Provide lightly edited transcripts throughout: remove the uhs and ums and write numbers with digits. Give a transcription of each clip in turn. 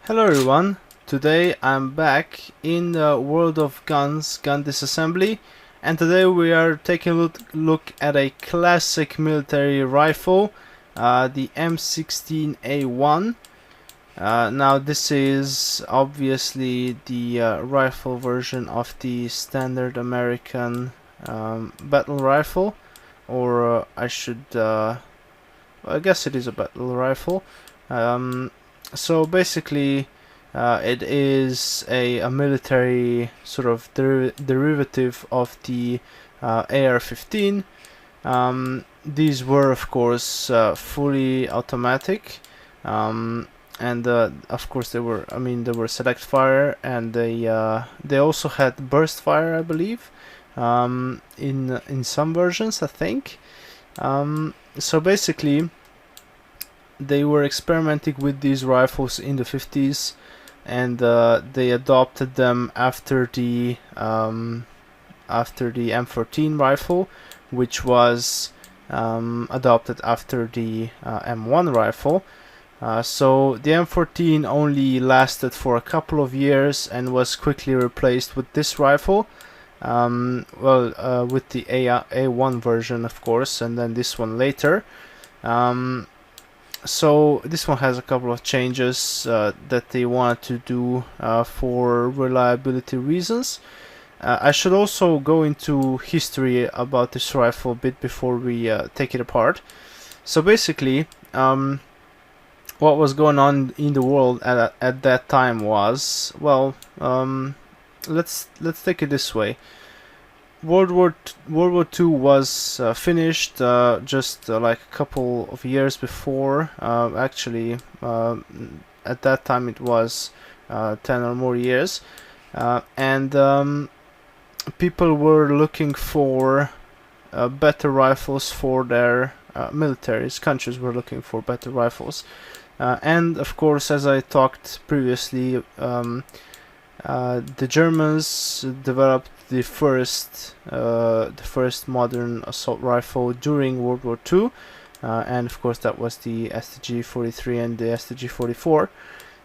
Hello everyone, today I'm back in the world of guns, gun disassembly, and today we are taking a look at a classic military rifle, the M16A1. Now this is obviously the rifle version of the standard American battle rifle, or I guess it is a battle rifle. So basically, it is a military sort of derivative of the AR-15. These were, of course, fully automatic, and of course they were. They were select fire, and they also had burst fire, I believe, in some versions, I think. So basically, they were experimenting with these rifles in the 50s, and they adopted them after the M14 rifle, which was adopted after the M1 rifle. So the M14 only lasted for a couple of years and was quickly replaced with this rifle. With the A1 version, of course, and then this one later. So this one has a couple of changes that they wanted to do for reliability reasons. I should also go into history about this rifle a bit before we take it apart. So basically, what was going on in the world at that time was, well, let's take it this way. World War II was finished just like a couple of years before. Actually, at that time it was 10 or more years, and people were looking for better rifles for their militaries. Countries were looking for better rifles, and of course, as I talked previously, the Germans developed the first modern assault rifle during World War II, and of course that was the STG-43 and the STG-44.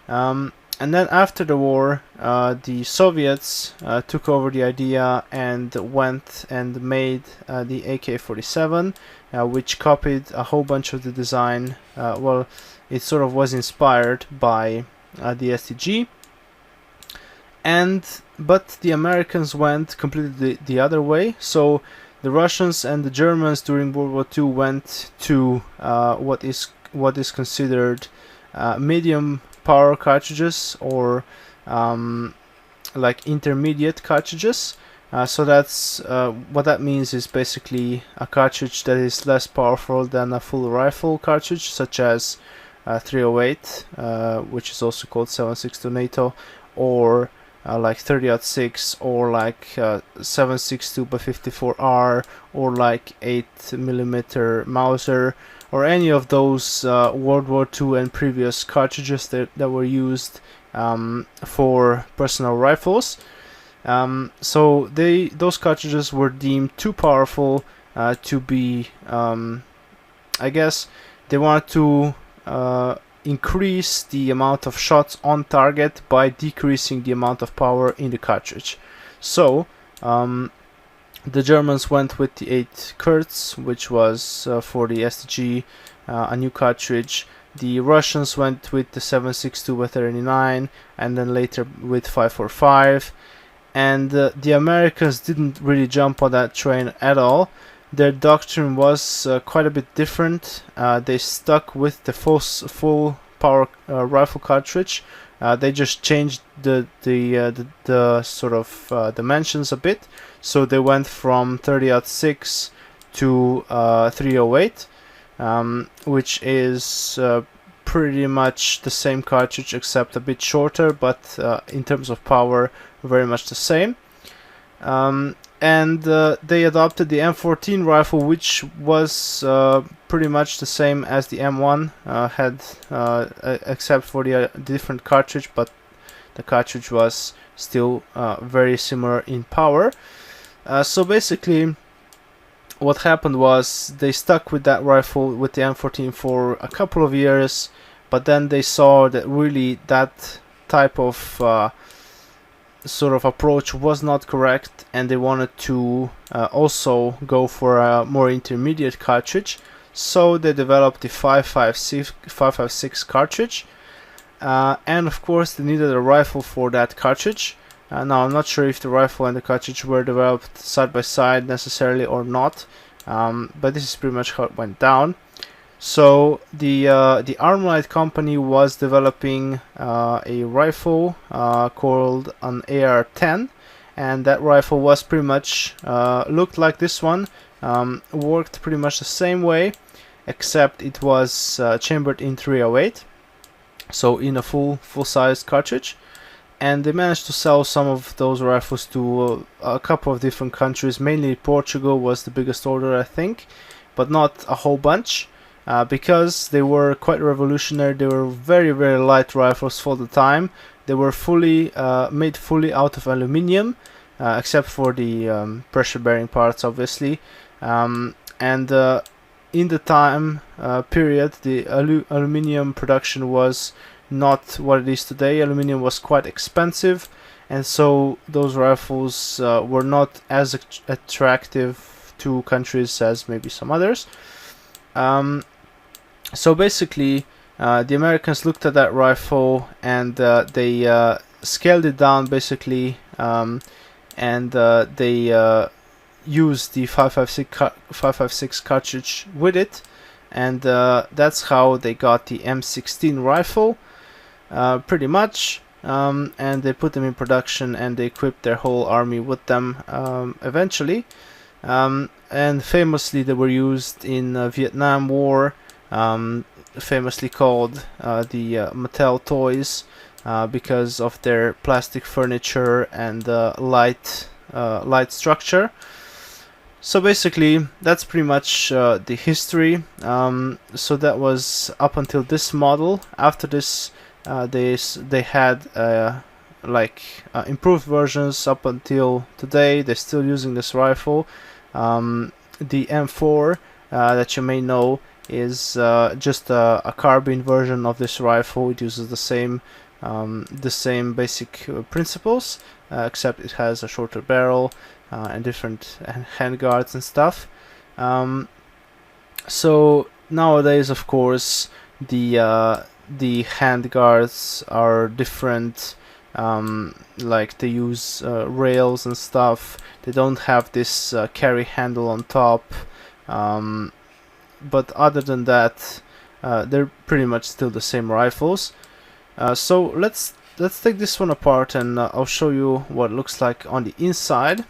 And then after the war, the Soviets took over the idea and went and made the AK-47, which copied a whole bunch of the design. It sort of was inspired by the STG. But the Americans went completely the other way. So the Russians and the Germans during World War II went to what is considered medium power cartridges, or like intermediate cartridges. So that's what that means is basically a cartridge that is less powerful than a full rifle cartridge, such as 308, which is also called 7.62 NATO, or like 30-06, or like 7.62 by 54R, or like 8mm Mauser, or any of those World War II and previous cartridges that were used for personal rifles. So those cartridges were deemed too powerful to be, I guess they wanted to increase the amount of shots on target by decreasing the amount of power in the cartridge. So the Germans went with the 8 Kurz, which was for the STG, a new cartridge. The Russians went with the 7.62 by 39, and then later with 5.45. And the Americans didn't really jump on that train at all. Their doctrine was quite a bit different. They stuck with the full power rifle cartridge. They just changed the sort of dimensions a bit. So they went from 30-06 to 308, which is pretty much the same cartridge except a bit shorter, but in terms of power, very much the same. And they adopted the M14 rifle, which was pretty much the same as the M1 had, except for the different cartridge, but the cartridge was still very similar in power. So basically, what happened was they stuck with that rifle, with the M14, for a couple of years, but then they saw that really that type of sort of approach was not correct, and they wanted to also go for a more intermediate cartridge. So they developed the 5.56 cartridge, and of course they needed a rifle for that cartridge. Now I'm not sure if the rifle and the cartridge were developed side by side necessarily or not, but this is pretty much how it went down. So the Armalite company was developing a rifle called an AR-10, and that rifle was pretty much looked like this one, worked pretty much the same way, except it was chambered in 308, so in a full-size cartridge. And they managed to sell some of those rifles to a couple of different countries. Mainly Portugal was the biggest order, I think, but not a whole bunch, because they were quite revolutionary. They were very, very light rifles for the time. They were made fully out of aluminium, except for the pressure-bearing parts, obviously. And in the time period, the aluminium production was not what it is today. Aluminium was quite expensive, and so those rifles were not as attractive to countries as maybe some others. So basically the Americans looked at that rifle, and they scaled it down basically, and they used the 5.56 cartridge with it, and that's how they got the M-16 rifle. Pretty much, and they put them in production, and they equipped their whole army with them eventually, and famously they were used in Vietnam War, famously called the Mattel toys, because of their plastic furniture and light structure. So basically that's pretty much the history. So that was up until this model. After this, they had improved versions up until today. They're still using this rifle. The M4 that you may know is just a carbine version of this rifle. It uses the same basic principles, except it has a shorter barrel and different handguards and stuff. So nowadays, of course, the handguards are different. Like they use rails and stuff. They don't have this carry handle on top. But other than that, they're pretty much still the same rifles. So let's take this one apart, and I'll show you what it looks like on the inside.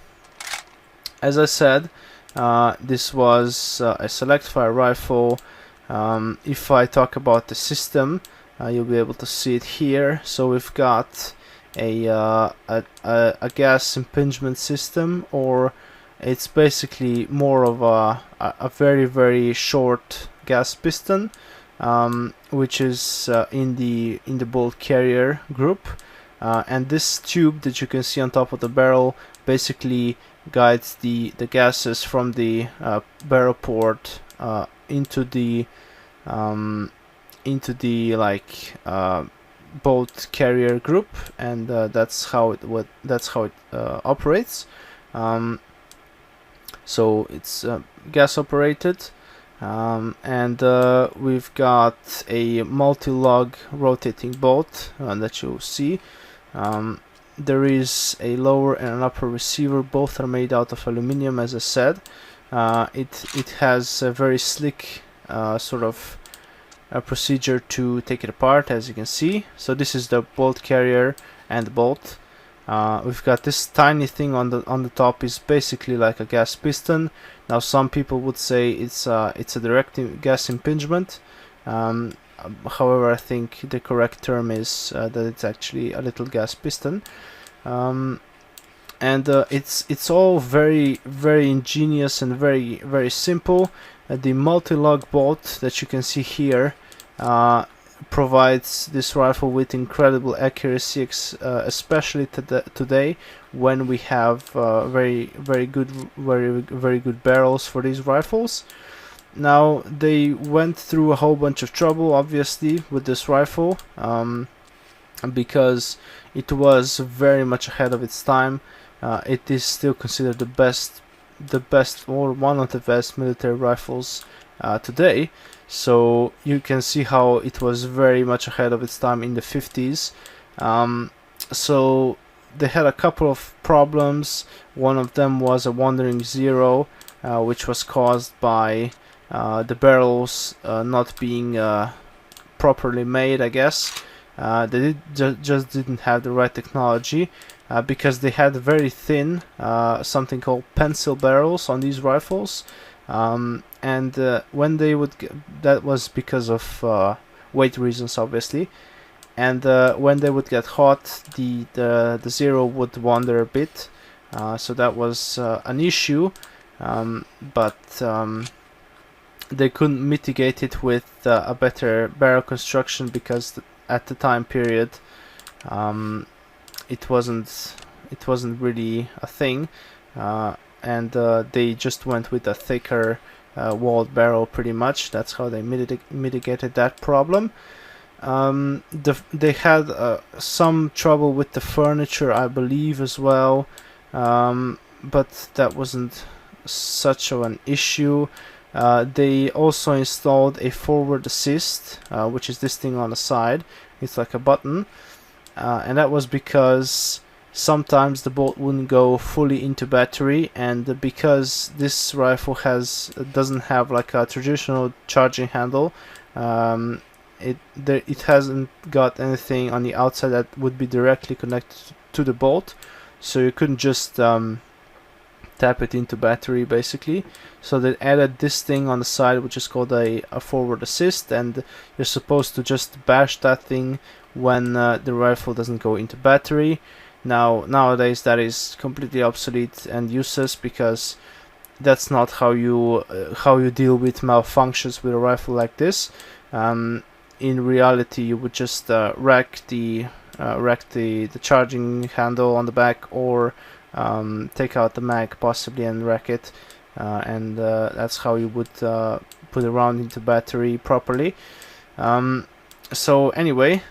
As I said, this was a select fire rifle. If I talk about the system, you'll be able to see it here. So we've got a gas impingement system, or it's basically more of a very, very short gas piston, which is in the bolt carrier group, and this tube that you can see on top of the barrel basically guides the gases from the barrel port into the bolt carrier group, and that's how it operates. So it's gas operated, and we've got a multi-lug rotating bolt that you'll see. There is a lower and an upper receiver. Both are made out of aluminium, as I said. It has a very slick sort of a procedure to take it apart, as you can see. So this is the bolt carrier and the bolt. We've got this tiny thing on the top, is basically like a gas piston. Now some people would say it's a direct gas impingement. However, I think the correct term is that it's actually a little gas piston. And it's all very, very ingenious and very, very simple. The multi-lug bolt that you can see here provides this rifle with incredible accuracy, especially today when we have very good barrels for these rifles. Now they went through a whole bunch of trouble, obviously, with this rifle, because it was very much ahead of its time. It is still considered the best or one of the best military rifles today. So you can see how it was very much ahead of its time in the 50s. So they had a couple of problems. One of them was a wandering zero, which was caused by the barrels not being properly made, I guess. They just didn't have the right technology, because they had very thin something called pencil barrels on these rifles, and when they would that was because of weight reasons, obviously, and when they would get hot, the zero would wander a bit, so that was an issue, but they couldn't mitigate it with a better barrel construction, because at the time period it wasn't really a thing, and they just went with a thicker walled barrel. Pretty much that's how they mitigated that problem. They had some trouble with the furniture, I believe, as well, but that wasn't such of an issue. They also installed a forward assist, which is this thing on the side. It's like a button, and that was because sometimes the bolt wouldn't go fully into battery, and because this rifle doesn't have like a traditional charging handle, it hasn't got anything on the outside that would be directly connected to the bolt, so you couldn't just tap it into battery, basically. So they added this thing on the side, which is called a forward assist, and you're supposed to just bash that thing when the rifle doesn't go into battery. Nowadays that is completely obsolete and useless, because that's not how you deal with malfunctions with a rifle like this. In reality, you would just rack the charging handle on the back, or take out the mag possibly and rack it, and that's how you would put a round into battery properly. So anyway,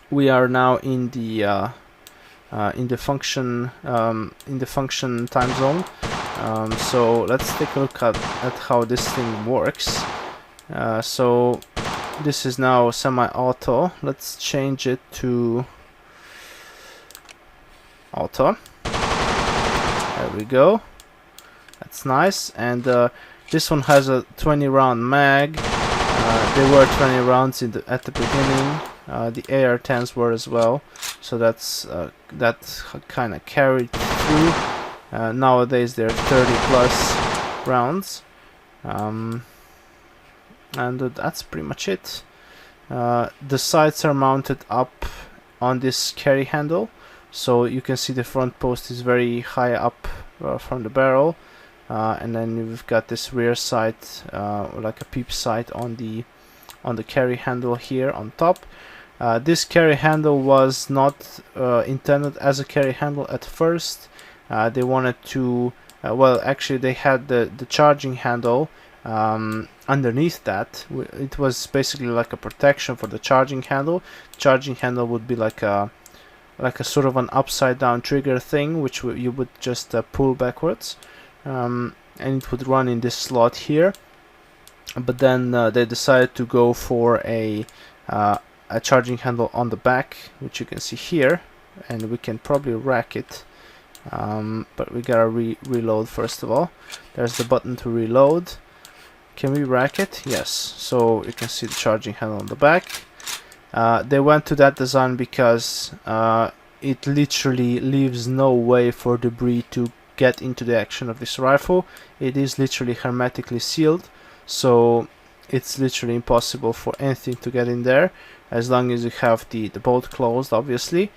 we are now in the function time zone. So let's take a look at how this thing works. So this is now semi-auto. Let's change it to auto. There we go. That's nice. And this one has a 20 round mag. There were 20 rounds at the beginning. The AR-10s were as well, so that kind of carried through. Nowadays there are 30 plus rounds, and that's pretty much it. The sights are mounted up on this carry handle, so you can see the front post is very high up from the barrel, and then you've got this rear sight, like a peep sight on the carry handle here on top. This carry handle was not intended as a carry handle at first. They wanted to, well, actually they had the charging handle underneath that. It was basically like a protection for the charging handle. Charging handle would be like a sort of an upside down trigger thing, which you would just pull backwards, and it would run in this slot here. But then they decided to go for a charging handle on the back, which you can see here, and we can probably rack it, but we gotta reload first of all. There's the button to reload. Can we rack it? Yes. So you can see the charging handle on the back. They went to that design because it literally leaves no way for debris to get into the action of this rifle. It is literally hermetically sealed, so it's literally impossible for anything to get in there, as long as you have the bolt closed, obviously.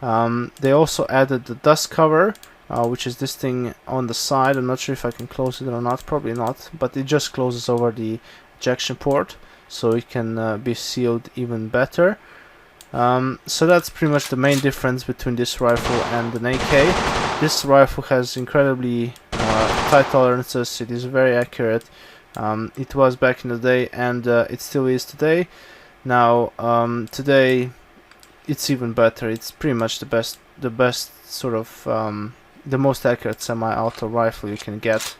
They also added the dust cover, which is this thing on the side. I'm not sure if I can close it or not, probably not, but it just closes over the ejection port, so it can be sealed even better. So that's pretty much the main difference between this rifle and an AK. This rifle has incredibly tight tolerances. It is very accurate. It was back in the day, and it still is today. Now today it's even better. It's pretty much the best sort of the most accurate semi-auto rifle you can get,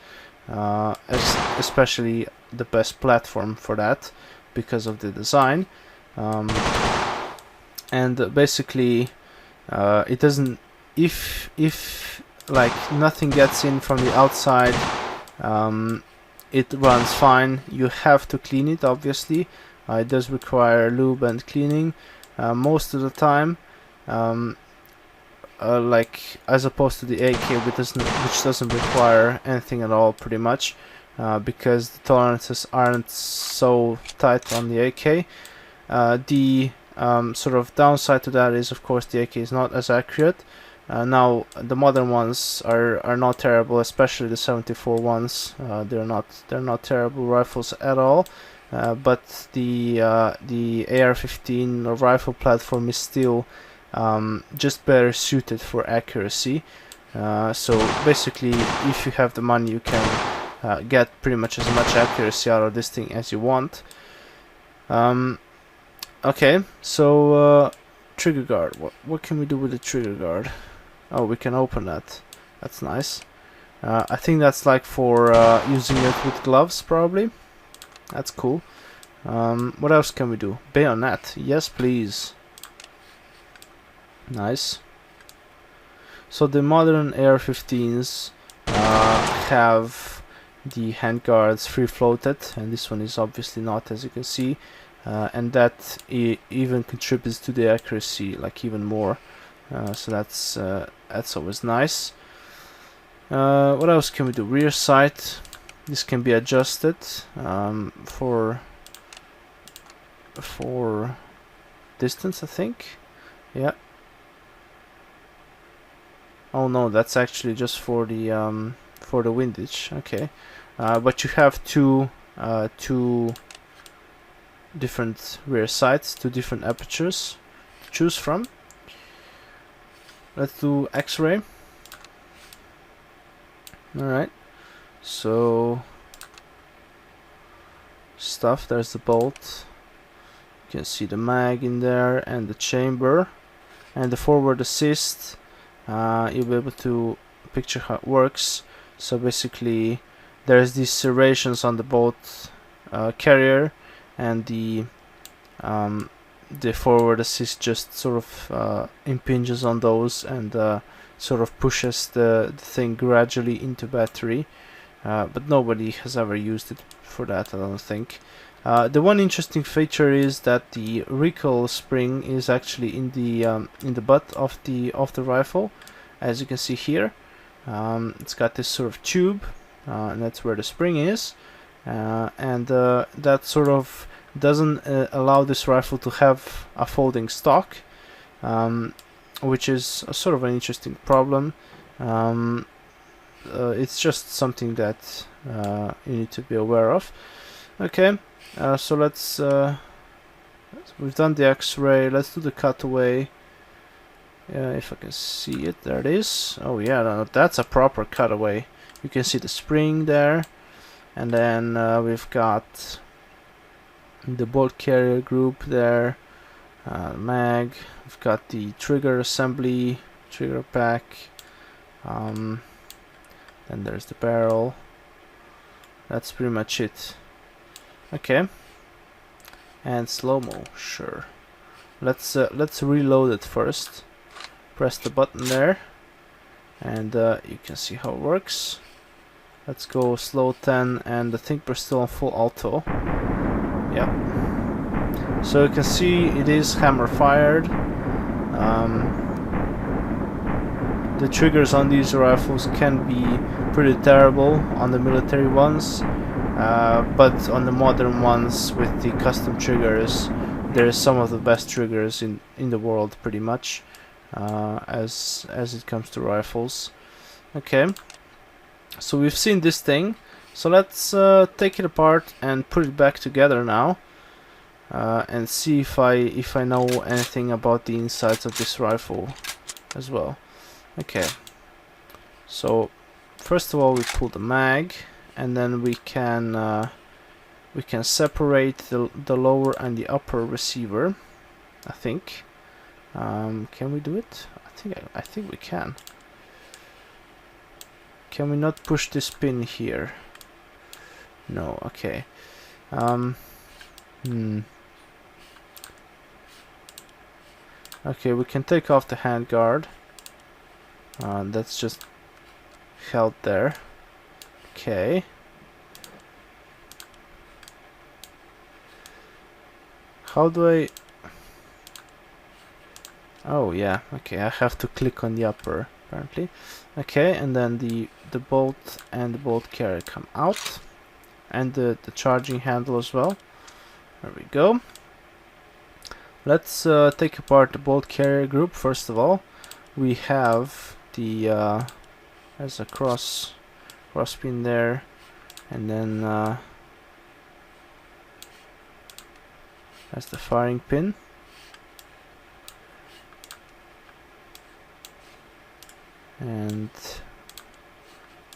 especially the best platform for that because of the design. And basically it doesn't, if like nothing gets in from the outside, it runs fine. You have to clean it, obviously. It does require lube and cleaning most of the time, like as opposed to the AK, which doesn't require anything at all, pretty much, because the tolerances aren't so tight on the AK. The sort of downside to that is, of course, the AK is not as accurate. Now the modern ones are not terrible, especially the 74 ones. They're not terrible rifles at all. But the AR-15 rifle platform is still just better suited for accuracy. So basically, if you have the money, you can get pretty much as much accuracy out of this thing as you want. Okay, so trigger guard. What can we do with the trigger guard? Oh, we can open that. That's nice. I think that's like for using it with gloves, probably. That's cool. What else can we do? Bayonet. Yes, please. Nice. So the modern AR-15s have the handguards free-floated, and this one is obviously not, as you can see. And that even contributes to the accuracy, like even more. So that's always nice. What else can we do? Rear sight. This can be adjusted for distance, I think. Yeah. Oh no, that's actually just for the windage. Okay. But you have two different rear sights, two different apertures to choose from. Let's do X-ray. Alright, so stuff, there's the bolt. You can see the mag in there and the chamber and the forward assist. You'll be able to picture how it works. So basically there's these serrations on the bolt carrier, and the forward assist just sort of impinges on those and sort of pushes the thing gradually into battery, but nobody has ever used it for that, I don't think. The one interesting feature is that the recoil spring is actually in the butt of the rifle, as you can see here. It's got this sort of tube, and that's where the spring is, and that sort of doesn't allow this rifle to have a folding stock, which is a sort of an interesting problem. It's just something that you need to be aware of. Okay, so let's we've done the X-ray. Let's do the cutaway. If I can see it, there it is. Oh yeah, no, that's a proper cutaway. You can see the spring there, and then we've got the bolt carrier group there, mag. We've got the trigger assembly, trigger pack. Then there's the barrel. That's pretty much it. Okay. And slow-mo, sure. Let's reload it first. Press the button there, and you can see how it works. Let's go slow 10, and I think we're still on full auto. Yep. So you can see it is hammer fired. The triggers on these rifles can be pretty terrible on the military ones, but on the modern ones with the custom triggers, there's some of the best triggers in the world, pretty much, as it comes to rifles. Okay, so we've seen this thing, so let's take it apart and put it back together now. and see if I know anything about the insides of this rifle as well. Okay, so first of all we pull the mag, and then we can separate the lower and the upper receiver, I think. Can we do it? I think we can. Can we not push this pin here? No. Okay. Okay, we can take off the handguard. That's just held there. Okay. How do I... Oh yeah, okay, I have to click on the upper, apparently. Okay, and then the bolt and the bolt carrier come out. And the charging handle as well. There we go. Let's take apart the bolt carrier group first of all. We have the... there's a cross pin there. And then... that's the firing pin. And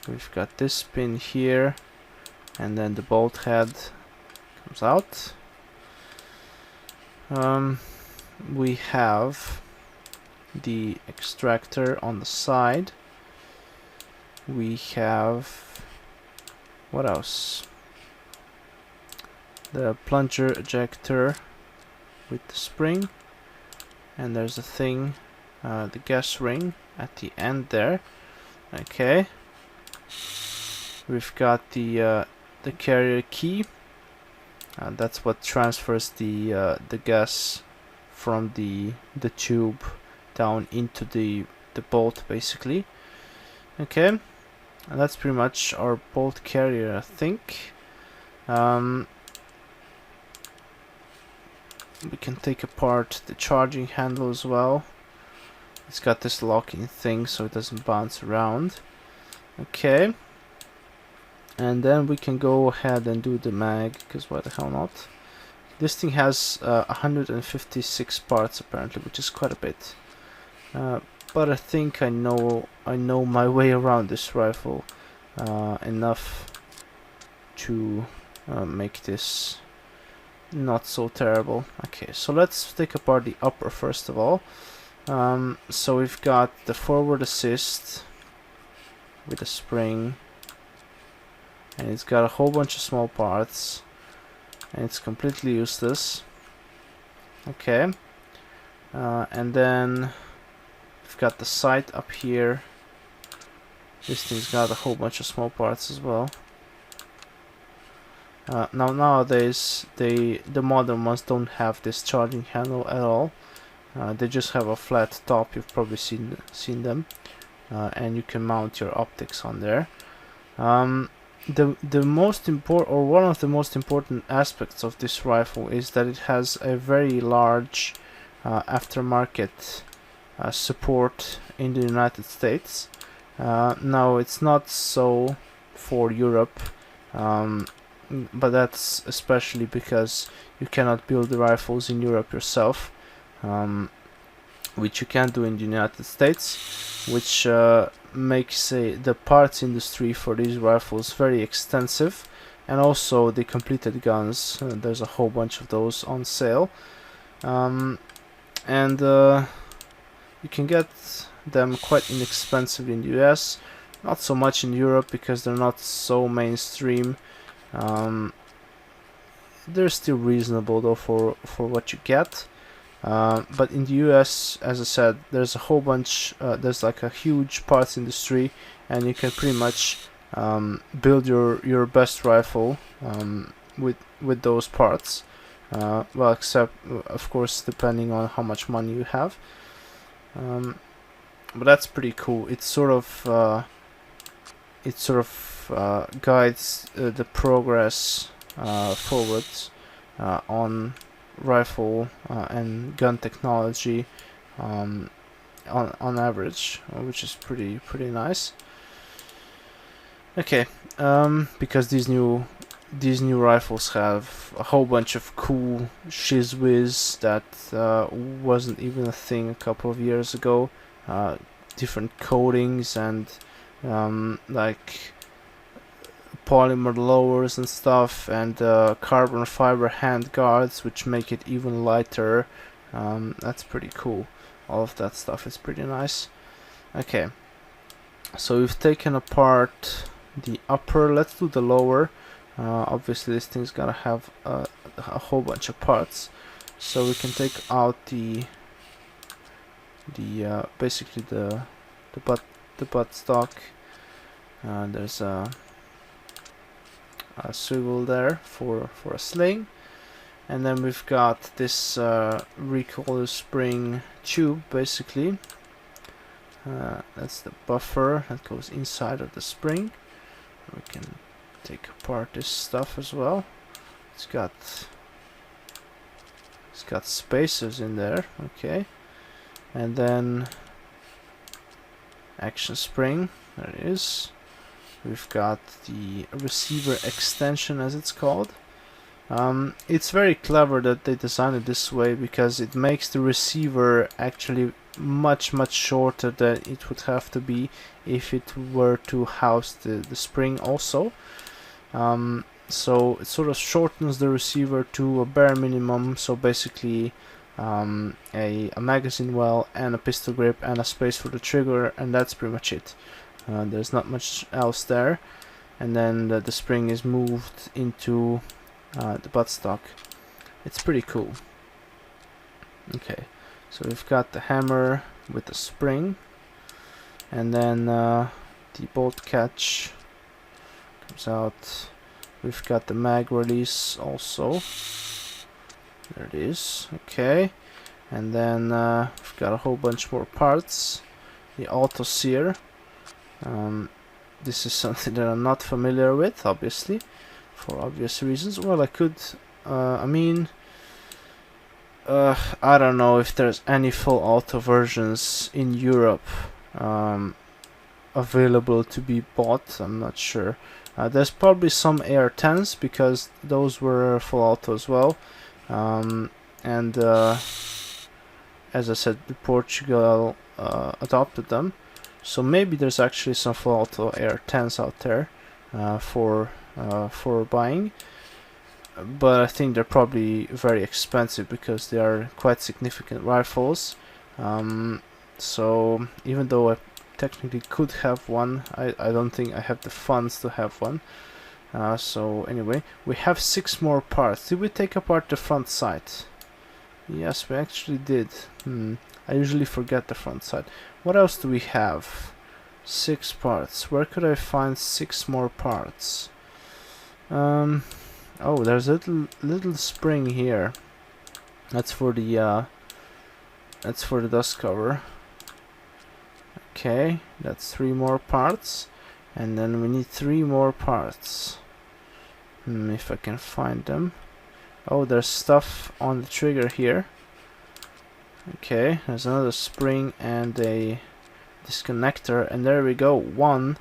we've got this pin here, and then the bolt head comes out. We have the extractor on the side. We have... what else? The plunger ejector with the spring, and there's a thing, the gas ring at the end there. Okay, we've got the carrier key. That's what transfers the gas from the tube down into the bolt, basically. Okay, and that's pretty much our bolt carrier, I think. We can take apart the charging handle as well. It's got this locking thing so it doesn't bounce around. Okay. And then we can go ahead and do the mag, because why the hell not? This thing has 156 parts apparently, which is quite a bit. But I think I know my way around this rifle enough to make this not so terrible. Okay, so let's take apart the upper first of all. So we've got the forward assist with a spring, and it's got a whole bunch of small parts, and it's completely useless. Okay, and then we've got the sight up here. This thing's got a whole bunch of small parts as well. Now nowadays the modern ones don't have this charging handle at all. They just have a flat top. You've probably seen them, and you can mount your optics on there. The most important, or one of the most important aspects of this rifle is that it has a very large aftermarket support in the United States. Now it's not so for Europe, but that's especially because you cannot build the rifles in Europe yourself. Which you can do in the United States, which makes the parts industry for these rifles very extensive, and also the completed guns. There's a whole bunch of those on sale, and you can get them quite inexpensively in the US, not so much in Europe because they're not so mainstream. They're still reasonable though for what you get. But in the US, as I said, there's a whole bunch, there's like a huge parts industry, and you can pretty much build your best rifle with those parts. Well, except of course depending on how much money you have. But that's pretty cool. It sort of guides the progress forwards on rifle and gun technology on average, which is pretty nice. Okay, because these new these new rifles have a whole bunch of cool shiz whiz that wasn't even a thing a couple of years ago. Different coatings and like polymer lowers and stuff, and carbon fiber hand guards which make it even lighter. That's pretty cool. All of that stuff is pretty nice. Okay, so we've taken apart the upper. Let's do the lower. Obviously this thing's gotta have a whole bunch of parts, so we can take out the basically the butt stock. There's a swivel there for a sling, and then we've got this recoil spring tube basically. That's the buffer that goes inside of the spring. We can take apart this stuff as well. It's got spacers in there, okay. And then action spring, there it is. We've got the receiver extension, as it's called. It's very clever that they designed it this way, because it makes the receiver actually much shorter than it would have to be if it were to house the spring also. So it sort of shortens the receiver to a bare minimum, so basically a magazine well and a pistol grip and a space for the trigger, and that's pretty much it. There's not much else there. And then the spring is moved into the buttstock. It's pretty cool. Okay, so we've got the hammer with the spring, and then the bolt catch comes out. We've got the mag release also. There it is. Okay, and then we've got a whole bunch more parts. The auto sear. This is something that I'm not familiar with, obviously, for obvious reasons. Well, I could, I mean, I don't know if there's any full auto versions in Europe available to be bought. I'm not sure. There's probably some AR-10s, because those were full auto as well. And as I said, Portugal adopted them. So maybe there's actually some full auto AR-10s out there for buying, but I think they're probably very expensive because they are quite significant rifles. So even though I technically could have one, I don't think I have the funds to have one. So anyway, we have 6 more parts. Did we take apart the front sight? Yes, we actually did. I usually forget the front side. What else do we have? 6 parts. Where could I find 6 more parts? Oh, there's a little spring here. That's for the dust cover. Okay, that's 3 more parts, and then we need 3 more parts. If I can find them. Oh, there's stuff on the trigger here. Okay, there's another spring and a disconnector, and there we go, one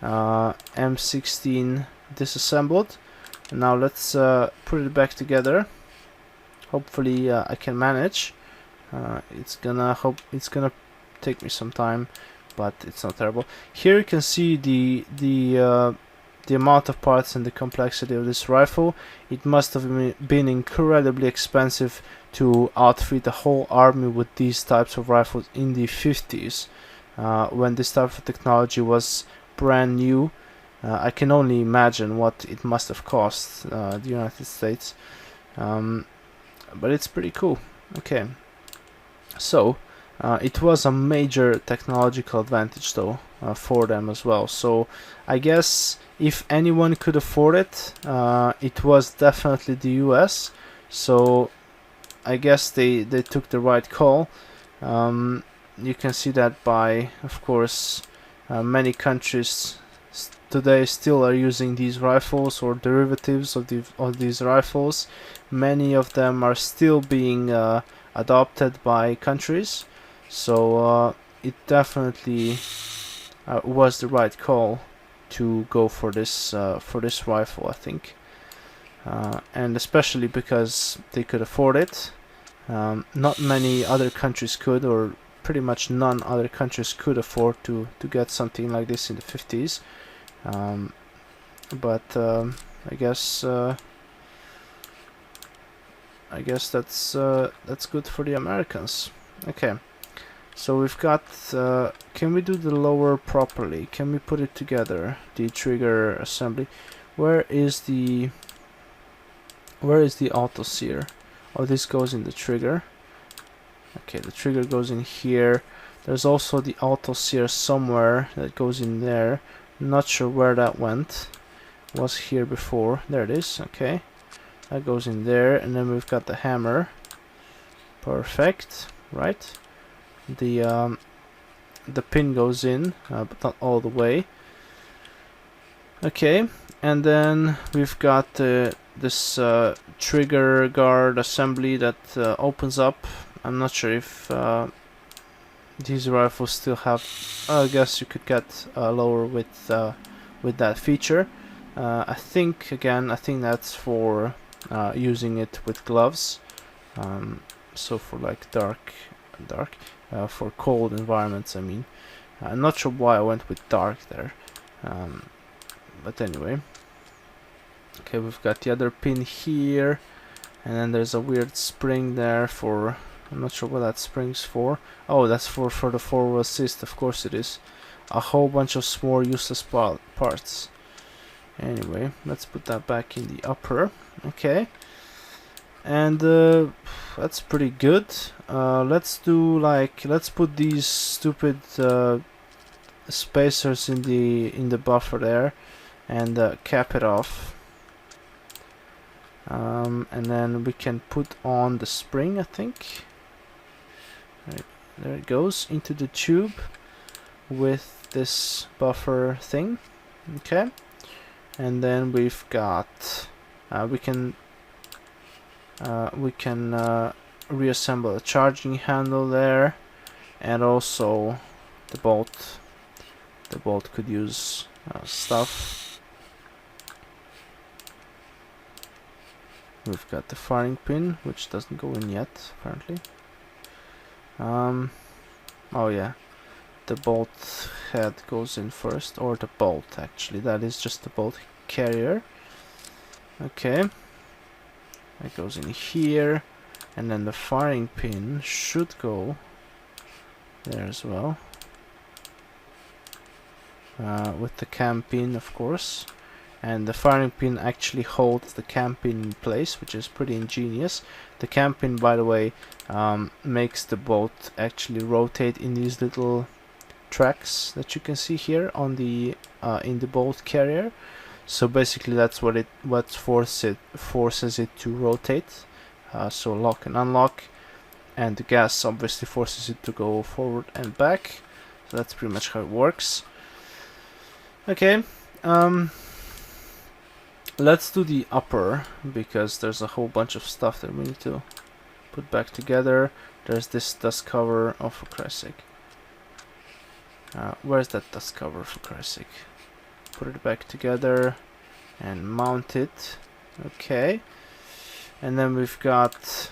M-16 disassembled. And now let's put it back together. Hopefully I can manage. It's gonna take me some time, but it's not terrible. Here you can see the amount of parts and the complexity of this rifle. It must have been incredibly expensive to outfit a whole army with these types of rifles in the 50s, when this type of technology was brand new. I can only imagine what it must have cost the United States, but it's pretty cool. Okay, so it was a major technological advantage though for them as well. So I guess if anyone could afford it, it was definitely the US. So I guess they took the right call. You can see that by, of course, many countries today still are using these rifles or derivatives of these rifles. Many of them are still being adopted by countries. So it definitely was the right call to go for this rifle, I think. and especially because they could afford it. Not many other countries could, or pretty much none other countries could afford to get something like this in the 50s. But I guess that's good for the Americans. Okay, so we've got. Can we do the lower properly? Can we put it together? The trigger assembly. Where is the auto sear? Oh, this goes in the trigger. Okay, the trigger goes in here. There's also the auto sear somewhere that goes in there. Not sure where that went. Was here before. There it is. Okay, that goes in there, and then we've got the hammer. Perfect. Right. The pin goes in, but not all the way. Okay, and then we've got this trigger guard assembly that opens up. I'm not sure if these rifles still have. I guess you could get lower with that feature. I think that's for using it with gloves. So for like dark, for cold environments. I mean, I'm not sure why I went with dark there, but anyway. Okay, we've got the other pin here, and then there's a weird spring there for. I'm not sure what that spring's for. Oh, that's for the forward assist. Of course it is. A whole bunch of small useless parts. Anyway, let's put that back in the upper. Okay, and that's pretty good. Let's put these stupid spacers in the buffer there, and cap it off. And then we can put on the spring, I think. Right, there it goes into the tube with this buffer thing. Okay, and then we've got we can reassemble a charging handle there, and also the bolt. The bolt could use stuff. We've got the firing pin, which doesn't go in yet, apparently. Oh yeah, the bolt head goes in first, or the bolt actually. That is just the bolt carrier. Okay, that goes in here, and then the firing pin should go there as well. With the cam pin, of course. And the firing pin actually holds the cam pin in place, which is pretty ingenious. The cam pin, by the way, makes the bolt actually rotate in these little tracks that you can see here on the in the bolt carrier. So basically, that's what forces it to rotate. So lock and unlock, and the gas obviously forces it to go forward and back. So that's pretty much how it works. Okay. Let's do the upper, because there's a whole bunch of stuff that we need to put back together. There's this dust cover. Oh, for Christ's sake. Where's that dust cover, for Christ's sake? Put it back together and mount it. Okay. And then we've got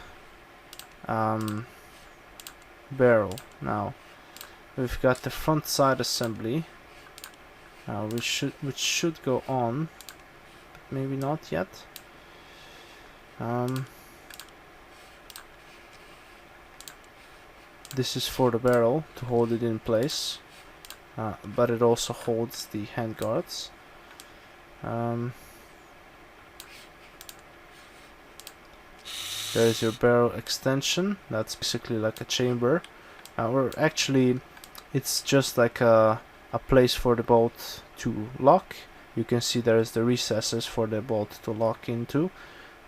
barrel. Now we've got the front side assembly, which should go on. Maybe not yet. This is for the barrel to hold it in place, but it also holds the handguards. There's your barrel extension. That's basically like a chamber, or actually, it's just like a place for the bolt to lock. You can see there's the recesses for the bolt to lock into,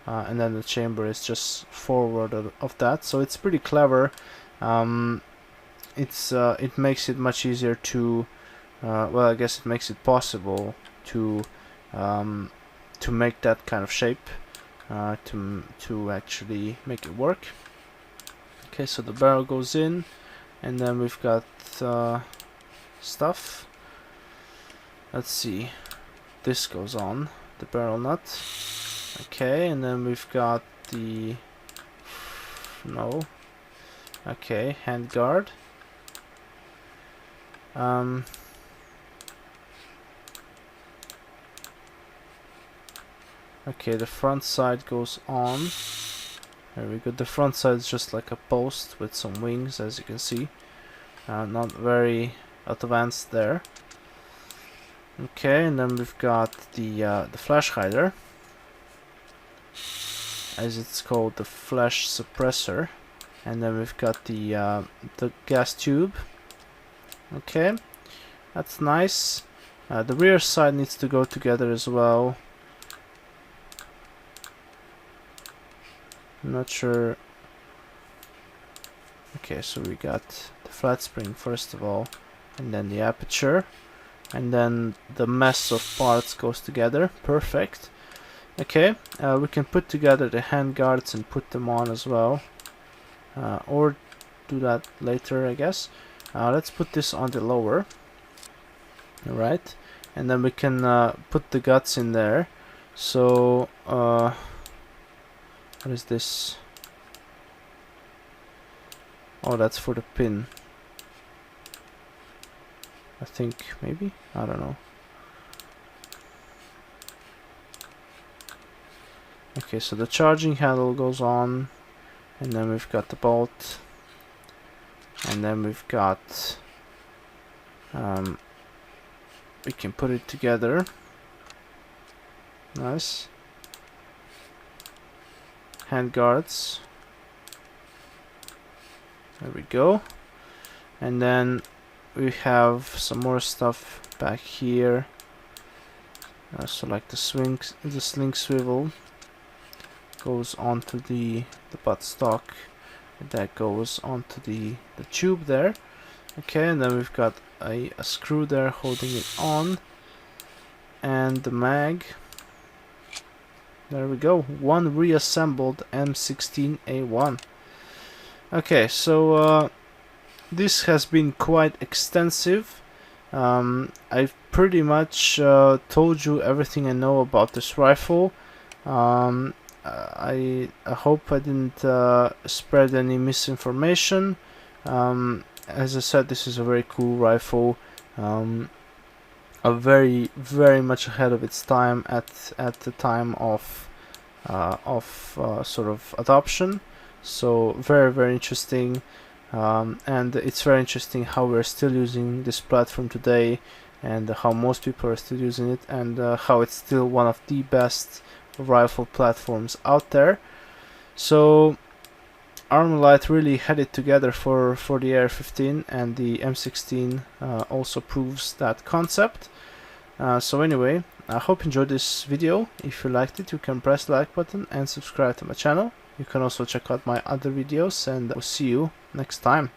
and then the chamber is just forward of that. So it's pretty clever. It makes it much easier to, well, I guess it makes it possible to make that kind of shape, to actually make it work. Okay, so the barrel goes in, and then we've got stuff. Let's see. This goes on, the barrel nut. Okay, and then we've got the no. Okay, handguard. Okay, the front side goes on. There we go. The front side is just like a post with some wings, as you can see. Not very advanced there. Okay, and then we've got the flash hider, as it's called, the flash suppressor, and then we've got the gas tube. Okay, that's nice. The rear side needs to go together as well. I'm not sure. Okay, so we got the flat spring first of all, and then the aperture, and then the mess of parts goes together. Perfect. Okay, we can put together the hand guards and put them on as well, or do that later, I guess. Let's put this on the lower. Alright, and then we can put the guts in there. So what is this? Oh, that's for the pin, I think, maybe? I don't know. Okay, so the charging handle goes on, and then we've got the bolt, and then we've got we can put it together. Nice. Hand guards. There we go. And then we have some more stuff back here. So like the sling swivel goes onto the buttstock, and that goes onto the tube there. Okay, and then we've got a screw there holding it on, and the mag. There we go, one reassembled M16A1. Okay, so this has been quite extensive. I've pretty much told you everything I know about this rifle. I hope I didn't spread any misinformation. As I said, this is a very cool rifle, very much ahead of its time at the time of sort of adoption. So very interesting, and it's very interesting how we're still using this platform today, and how most people are still using it, and how it's still one of the best rifle platforms out there. So Armalite really had it together for the AR-15, and the M16 also proves that concept. So anyway, I hope you enjoyed this video. If you liked it, you can press the like button and subscribe to my channel. You can also check out my other videos, and I'll see you next time.